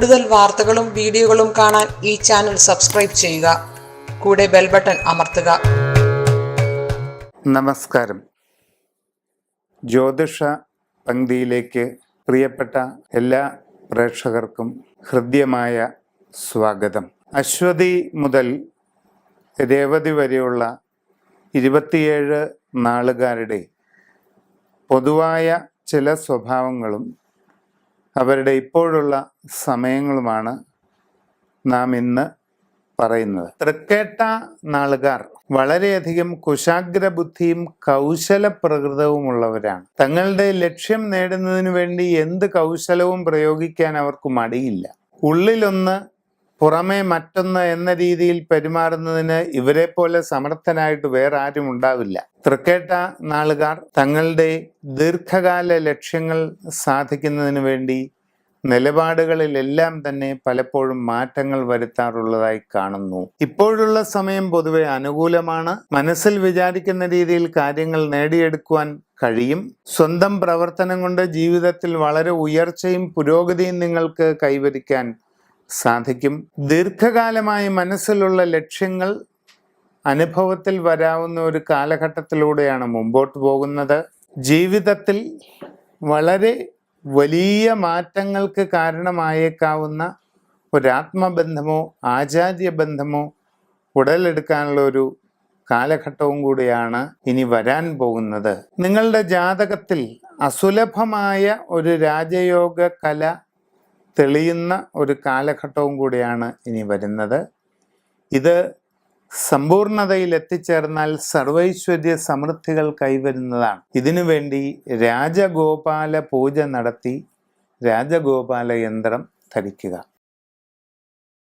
കൂടുതൽ വാർത്തകളും വീഡിയോകളും കാണാൻ ഈ ചാനൽ സബ്സ്ക്രൈബ് ചെയ്യുക. കൂടെ ബെൽ ബട്ടൺ അമർത്തുക. നമസ്കാരം. ജ്യോതിഷ പങ്ക്തിയിലേക്ക് പ്രിയപ്പെട്ട എല്ലാ പ്രേക്ഷകർക്കും ഹൃദ്യമായ സ്വാഗതം. അശ്വതി മുതൽ രേവതി വരെയുള്ള 27 നാളുകാരുടെ പൊതുവായ ചില സ്വഭാവങ്ങളും അവരുടെ ഇപ്പോഴുള്ള സമയങ്ങളുമാണ് നാം ഇന്ന് പറയുന്നത്. തൃക്കേട്ട നാളുകാർ വളരെയധികം കുശാഗ്രബുദ്ധിയും കൗശല പ്രകൃതവുമുള്ളവരാണ്. തങ്ങളുടെ ലക്ഷ്യം നേടുന്നതിന് വേണ്ടി എന്ത് കൗശലവും പ്രയോഗിക്കാൻ അവർക്ക് മടിയില്ല. ഉള്ളിലൊന്ന് പുറമേ മറ്റൊന്ന് എന്ന രീതിയിൽ പെരുമാറുന്നതിന് ഇവരെ പോലെ സമർത്ഥനായിട്ട് വേറെ ആരും ഉണ്ടാവില്ല. തൃക്കേട്ട നാളുകാർ തങ്ങളുടെ ദീർഘകാല ലക്ഷ്യങ്ങൾ സാധിക്കുന്നതിന് വേണ്ടി നിലപാടുകളിലെല്ലാം തന്നെ പലപ്പോഴും മാറ്റങ്ങൾ വരുത്താറുള്ളതായി കാണുന്നു. ഇപ്പോഴുള്ള സമയം പൊതുവെ അനുകൂലമാണ്. മനസ്സിൽ വിചാരിക്കുന്ന രീതിയിൽ കാര്യങ്ങൾ നേടിയെടുക്കുവാൻ കഴിയും. സ്വന്തം പ്രവർത്തനം കൊണ്ട് ജീവിതത്തിൽ വളരെ ഉയർച്ചയും പുരോഗതിയും നിങ്ങൾക്ക് കൈവരിക്കാൻ സാധിക്കും. ദീർഘകാലമായി മനസ്സിലുള്ള ലക്ഷ്യങ്ങൾ അനുഭവത്തിൽ വരാവുന്ന ഒരു കാലഘട്ടത്തിലൂടെയാണ് മുമ്പോട്ട് പോകുന്നത്. ജീവിതത്തിൽ വളരെ വലിയ മാറ്റങ്ങൾക്ക് കാരണമായേക്കാവുന്ന ഒരാത്മബന്ധമോ ആചാര്യബന്ധമോ ഉടലെടുക്കാനുള്ള ഒരു കാലഘട്ടവും കൂടിയാണ് ഇനി വരാൻ പോകുന്നത്. നിങ്ങളുടെ ജാതകത്തിൽ അസുലഭമായ ഒരു രാജയോഗ കല തെളിയുന്ന ഒരു കാലഘട്ടവും കൂടിയാണ് ഇനി വരുന്നത്. ഇത് സമ്പൂർണതയിൽ എത്തിച്ചേർന്നാൽ സർവൈശ്വര്യ സമൃദ്ധികൾ കൈവരുന്നതാണ്. ഇതിനുവേണ്ടി രാജഗോപാല പൂജ നടത്തി രാജഗോപാല യന്ത്രം ധരിക്കുക.